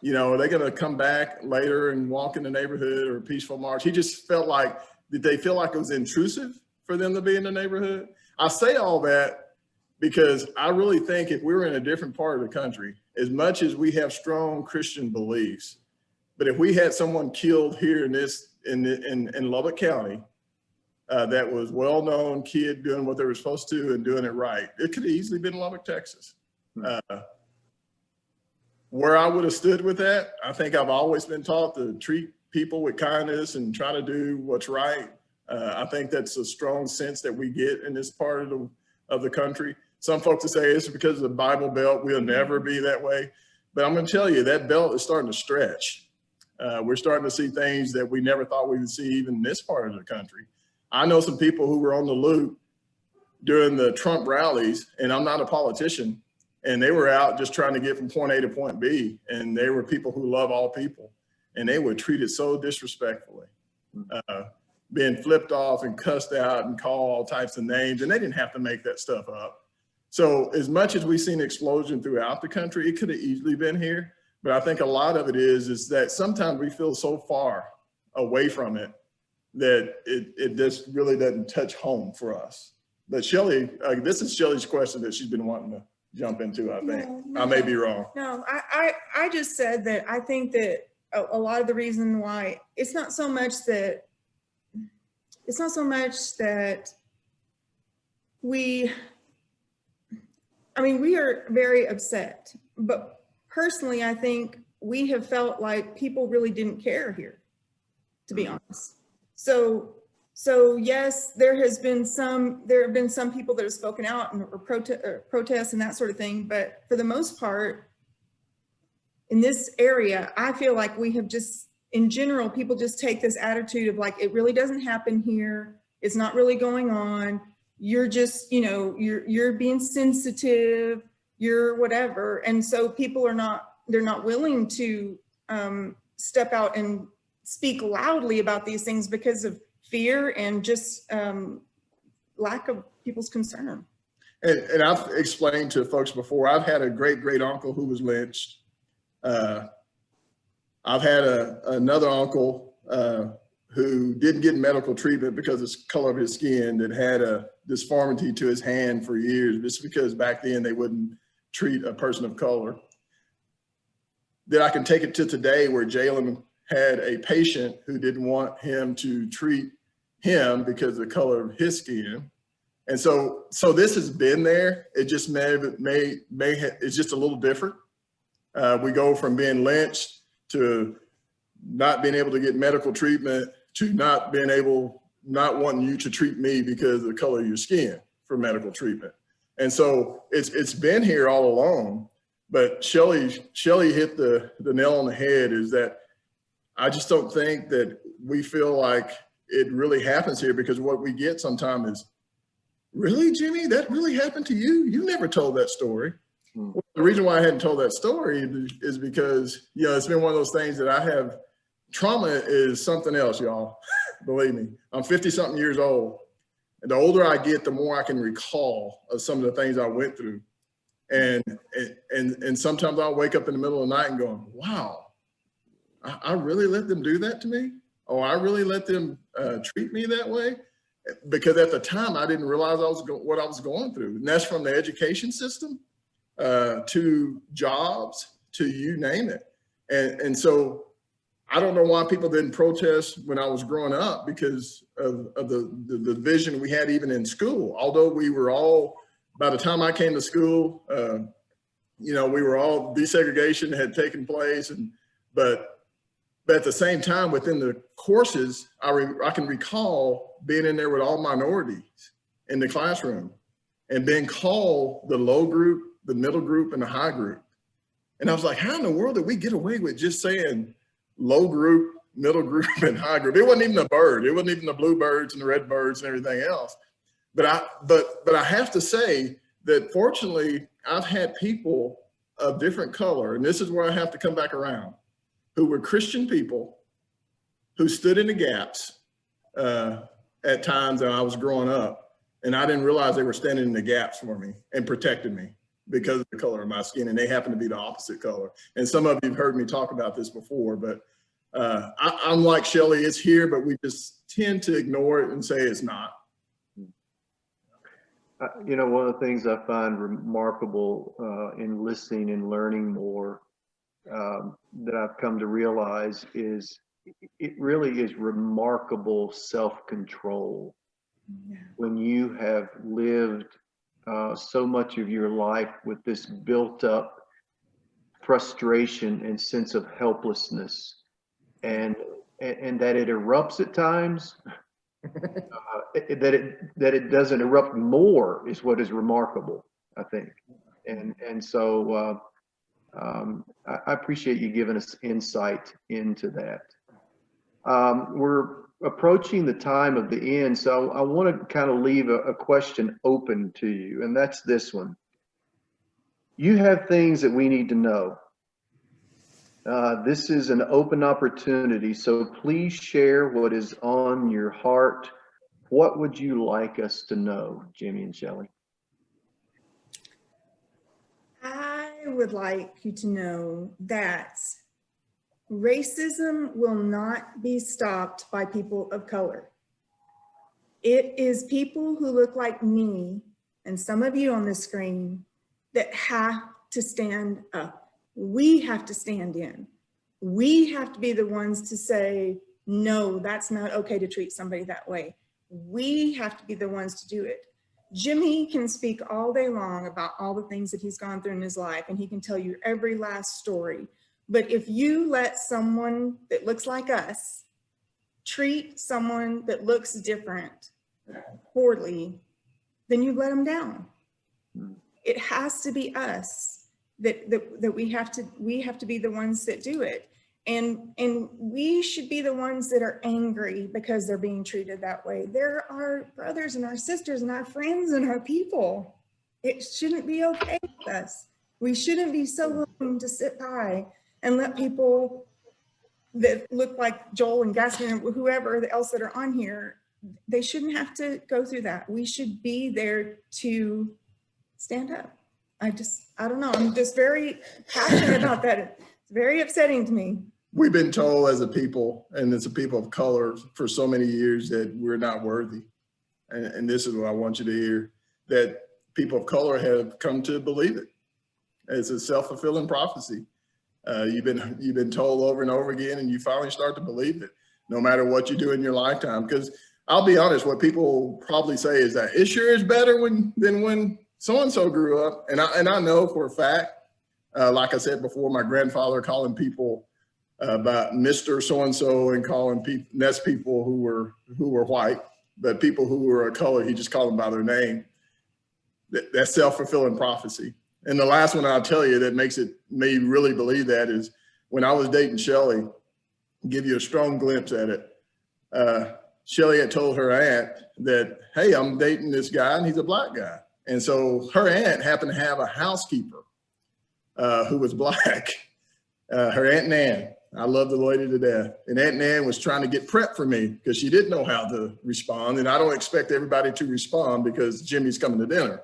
You know, are they going to come back later and walk in the neighborhood or a peaceful march? He just felt like, did they feel like it was intrusive for them to be in the neighborhood? I say all that because I really think if we were in a different part of the country, as much as we have strong Christian beliefs, but if we had someone killed here in Lubbock County, that was well-known kid doing what they were supposed to and doing it right, it could have easily been Lubbock, Texas. Where I would have stood with that, I think I've always been taught to treat people with kindness and try to do what's right. I think that's a strong sense that we get in this part of the country. Some folks will say it's because of the Bible Belt, we'll never be that way. But I'm gonna tell you, that belt is starting to stretch. We're starting to see things that we never thought we would see even in this part of the country. I know some people who were on the loop during the Trump rallies, and I'm not a politician, and they were out just trying to get from point A to point B, and they were people who love all people, and they were treated so disrespectfully, being flipped off and cussed out and called all types of names, and they didn't have to make that stuff up. So as much as we've seen explosion throughout the country, it could have easily been here, but I think a lot of it is that sometimes we feel so far away from it that it just really doesn't touch home for us. But Shelley, this is Shelley's question that she's been wanting to jump into, I think. No, I may be wrong. No, I just said that I think that a lot of the reason why it's not so much that we are very upset, but personally, I think we have felt like people really didn't care here, to be honest. So yes, there have been some people that have spoken out or protests and that sort of thing. But for the most part, in this area, I feel like we have just, in general, people just take this attitude of like, it really doesn't happen here. It's not really going on. You're just, you're being sensitive, you're whatever. And so people they're not willing to step out and speak loudly about these things because of fear and just lack of people's concern. And I've explained to folks before, I've had a great uncle who was lynched. I've had another uncle who didn't get medical treatment because of the color of his skin, that had a disformity to his hand for years, just because back then they wouldn't treat a person of color. Then I can take it to today where Jalen had a patient who didn't want him to treat him because of the color of his skin. And so this has been there. It just it's just a little different. We go from being lynched to not being able to get medical treatment to not wanting you to treat me because of the color of your skin for medical treatment. And so it's been here all along, but Shelley hit the nail on the head, is that I just don't think that we feel like it really happens here, because what we get sometimes is, really, Jimmy, that really happened to you? You never told that story. Well, the reason why I hadn't told that story is because, it's been one of those things that I have. Trauma is something else, y'all. Believe me, I'm 50-something years old. And the older I get, the more I can recall of some of the things I went through. And sometimes I'll wake up in the middle of the night and go, wow, I really let them do that to me? Or I really let them treat me that way? because at the time I didn't realize what I was going through. And that's from the education system to jobs, to you name it. And so I don't know why people didn't protest when I was growing up, because of the division we had even in school. Although we were all, by the time I came to school, we were all, desegregation had taken place, but at the same time within the courses, I can recall being in there with all minorities in the classroom and being called the low group, the middle group, and the high group. And I was like, how in the world did we get away with just saying low group, middle group, and high group? It wasn't even a bird. It wasn't even the bluebirds and the red birds and everything else. But I have to say that fortunately, I've had people of different color, and this is where I have to come back around, who were Christian people who stood in the gaps at times that I was growing up, and I didn't realize they were standing in the gaps for me and protected me because of the color of my skin, and they happen to be the opposite color. And some of you have heard me talk about this before, but I'm like Shelley, it's here, but we just tend to ignore it and say it's not. One of the things I find remarkable in listening and learning more that I've come to realize is it really is remarkable self-control. Yeah. When you have lived so much of your life with this built up frustration and sense of helplessness, and that it erupts at times, that it doesn't erupt more is what is remarkable, I think. And so I appreciate you giving us insight into that. We're approaching the time of the end, so I want to kind of leave a question open to you, and that's this one. You have things that we need to know. This is an open opportunity, so please share what is on your heart. What would you like us to know, Jimmy and Shelley? I would like you to know that racism will not be stopped by people of color. It is people who look like me and some of you on the screen that have to stand up. We have to stand in. We have to be the ones to say, no, that's not okay to treat somebody that way. We have to be the ones to do it. Jimmy can speak all day long about all the things that he's gone through in his life, and he can tell you every last story. But if you let someone that looks like us treat someone that looks different poorly, then you let them down. It has to be us that we have to be the ones that do it. And we should be the ones that are angry because they're being treated that way. They're our brothers and our sisters and our friends and our people. It shouldn't be okay with us. We shouldn't be so willing to sit by and let people that look like Joel and Gaston and whoever else that are on here, they shouldn't have to go through that. We should be there to stand up. I don't know. I'm just very passionate about that. It's very upsetting to me. We've been told as a people, and as a people of color for so many years, that we're not worthy. And this is what I want you to hear, that people of color have come to believe it. It's a self-fulfilling prophecy. You've been told over and over again, and you finally start to believe it, no matter what you do in your lifetime. Because I'll be honest, what people probably say is that it sure is better than when so-and-so grew up. And I know for a fact, like I said before, my grandfather calling people about Mr. So-and-so and calling people, that's people who were white, but people who were a color, he just called them by their name. That's self-fulfilling prophecy. And the last one I'll tell you that makes me really believe that is when I was dating Shelley, give you a strong glimpse at it. Shelley had told her aunt that, hey, I'm dating this guy and he's a black guy. And so her aunt happened to have a housekeeper who was black, her Aunt Nan. I love the lady to death. And Aunt Nan was trying to get prep for me because she didn't know how to respond. And I don't expect everybody to respond because Jimmy's coming to dinner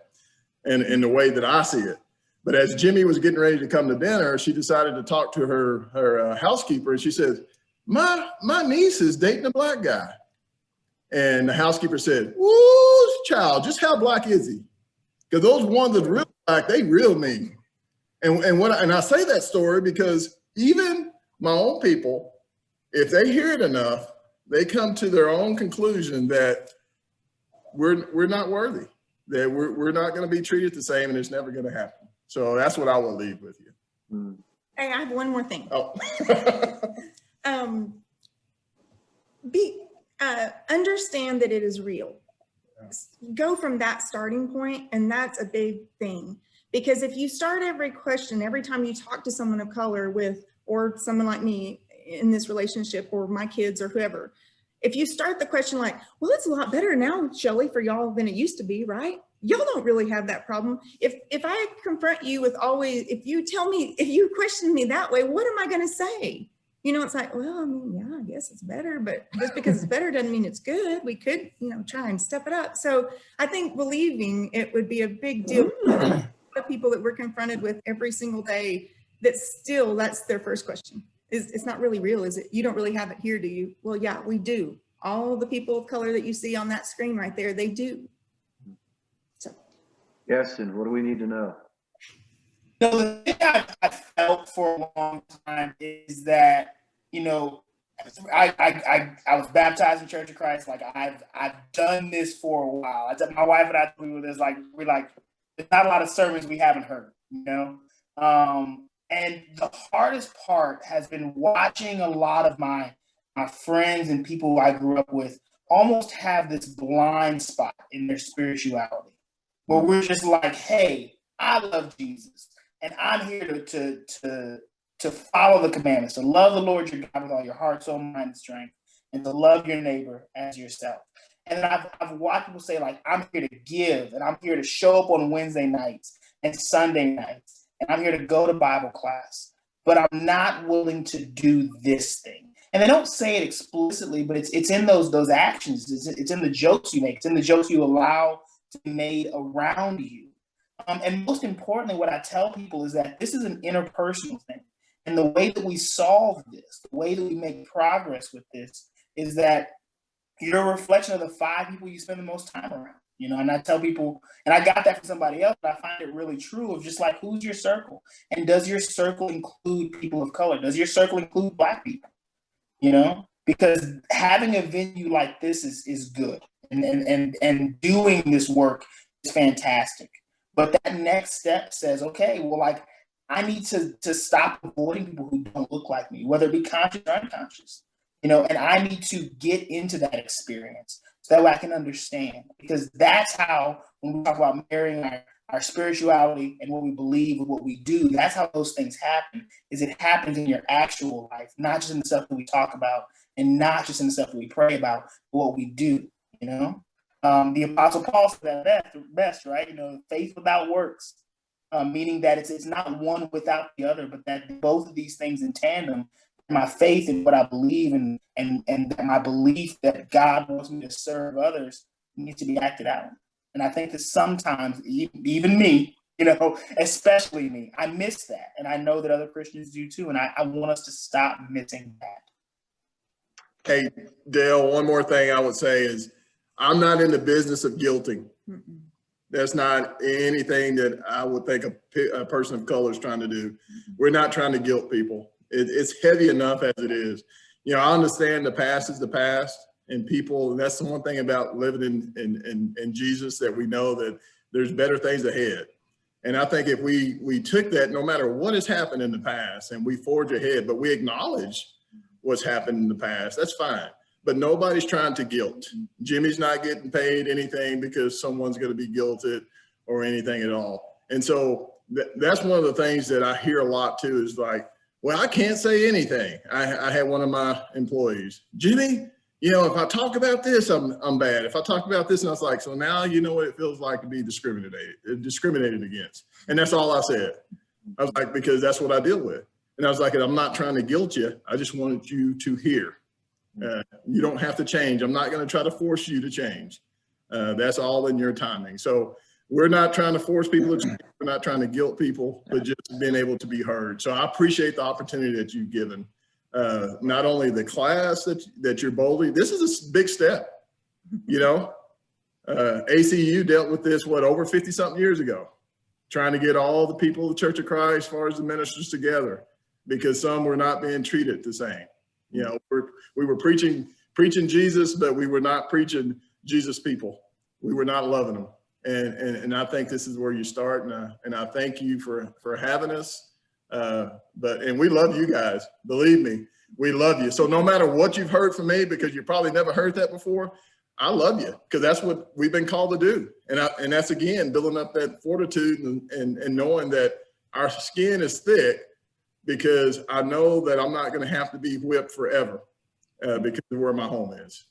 and in the way that I see it. But as Jimmy was getting ready to come to dinner, she decided to talk to her housekeeper. And she says, my niece is dating a black guy. And the housekeeper said, "Ooh, child, just how black is he?" Because those ones that are real black, they real mean. And I say that story because even my own people, if they hear it enough, they come to their own conclusion that we're not worthy, that we're not going to be treated the same, and it's never going to happen. So that's what I will leave with you. Hey, I have one more thing. Oh. Understand that it is real. Go from that starting point, and that's a big thing. Because if you start every question, every time you talk to someone of color or someone like me in this relationship, or my kids or whoever, if you start the question like, well, it's a lot better now, Shelley, for y'all than it used to be, right? Y'all don't really have that problem. If I confront you with if you question me that way, what am I going to say? It's like, well, I mean, yeah, I guess it's better, but just because it's better doesn't mean it's good. We could, try and step it up. So I think believing it would be a big deal. The people that we're confronted with every single day, that's their first question. It's not really real, is it? You don't really have it here, do you? Well, yeah, we do. All the people of color that you see on that screen right there, they do. So. Yes, and what do we need to know? The thing I felt for a long time is that, I was baptized in Church of Christ. Like I've done this for a while. My wife and I, there's not a lot of sermons we haven't heard, and the hardest part has been watching a lot of my friends and people who I grew up with almost have this blind spot in their spirituality, where we're just like, hey, I love Jesus, and I'm here to follow the commandments, to love the Lord your God with all your heart, soul, mind, and strength, and to love your neighbor as yourself. And I've watched people say, like, I'm here to give, and I'm here to show up on Wednesday nights and Sunday nights, and I'm here to go to Bible class, but I'm not willing to do this thing. And they don't say it explicitly, but it's in those actions. It's in the jokes you make. It's in the jokes you allow to be made around you. And most importantly, what I tell people is that this is an interpersonal thing. And the way that we solve this, the way that we make progress with this, is that you're a reflection of the 5 people you spend the most time around. And I tell people, and I got that from somebody else, but I find it really true, of just like, who's your circle? And does your circle include people of color? Does your circle include Black people? Because having a venue like this is good, and doing this work is fantastic. But that next step says, okay, well, like, I need to stop avoiding people who don't look like me, whether it be conscious or unconscious, and I need to get into that experience so that way I can understand, because that's how, when we talk about marrying our spirituality and what we believe and what we do, that's how those things happen, is it happens in your actual life, not just in the stuff that we talk about and not just in the stuff that we pray about, but what we do, The Apostle Paul said that best, right? Faith without works. Meaning that it's not one without the other, but that both of these things in tandem, my faith in what I believe and my belief that God wants me to serve others, needs to be acted out. And I think that sometimes, even me, especially me, I miss that. And I know that other Christians do too. And I want us to stop missing that. Hey, Dale, one more thing I would say is, I'm not in the business of guilting. Mm-mm. That's not anything that I would think a person of color is trying to do. We're not trying to guilt people. It's heavy enough as it is. I understand the past is the past, and people, and that's the one thing about living in Jesus, that we know that there's better things ahead. And I think if we took that, no matter what has happened in the past, and we forge ahead, but we acknowledge what's happened in the past, that's fine. But nobody's trying to guilt. Jimmy's not getting paid anything because someone's going to be guilted or anything at all. And so that's one of the things that I hear a lot too, is like, well, I can't say anything. I had one of my employees, Jimmy, if I talk about this, I'm bad. If I talk about this, and I was like, so now you know what it feels like to be discriminated against. And that's all I said. I was like, because that's what I deal with. And I was like, I'm not trying to guilt you. I just wanted you to hear. You don't have to change. I'm not going to try to force you to change. That's all in your timing. So we're not trying to force people to change. We're not trying to guilt people, but just being able to be heard. So I appreciate the opportunity that you've given. Not only the class that you're boldly, this is a big step. You know, ACU dealt with this, over 50 something years ago, trying to get all the people of the Church of Christ, as far as the ministers, together, because some were not being treated the same. You know, we were preaching Jesus, but we were not preaching Jesus people. We were not loving them. And I think this is where you start. And I thank you for having us. And we love you guys. Believe me, we love you. So no matter what you've heard from me, because you probably never heard that before, I love you, because that's what we've been called to do. And that's, again, building up that fortitude and knowing that our skin is thick, because I know that I'm not going to have to be whipped forever, because of where my home is.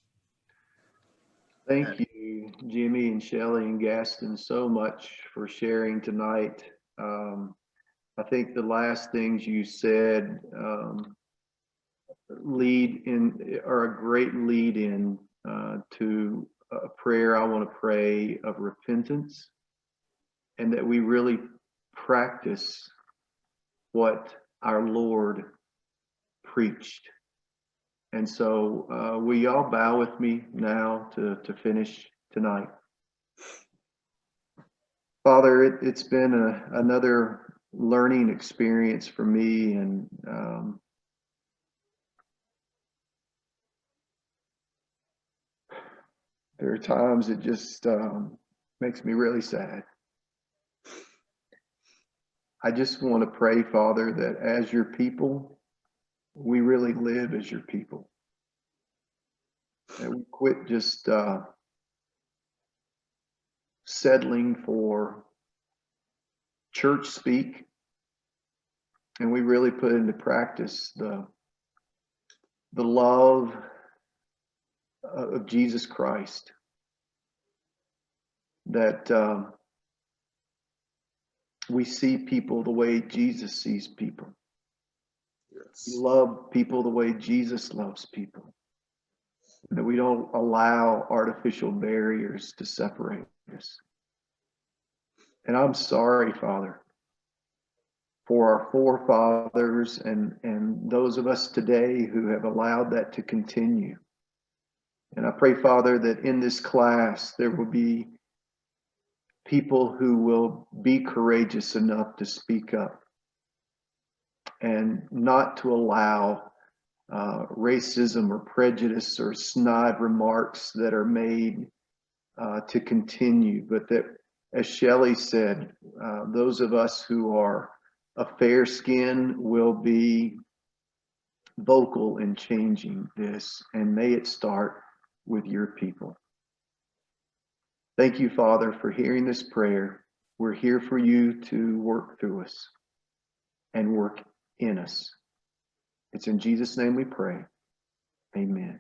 Thank you, Jimmy and Shelley and Gaston, so much for sharing tonight. I think the last things you said are a great lead in to a prayer I want to pray of repentance, and that we really practice what our Lord preached. And so will y'all bow with me now to finish tonight? Father, it's been another learning experience for me, and there are times it just makes me really sad. I just want to pray, Father, that as your people, we really live as your people. That we quit just settling for church speak, and we really put into practice the love of Jesus Christ. That we see people the way Jesus sees people. Yes. We love people the way Jesus loves people. That we don't allow artificial barriers to separate us. And I'm sorry, Father, for our forefathers and those of us today who have allowed that to continue. And I pray, Father, that in this class there will be people who will be courageous enough to speak up and not to allow racism or prejudice or snide remarks that are made to continue, but that, as Shelley said, those of us who are a fair skin will be vocal in changing this, and may it start with your people. Thank you, Father, for hearing this prayer. We're here for you to work through us and work in us. It's in Jesus' name we pray. Amen.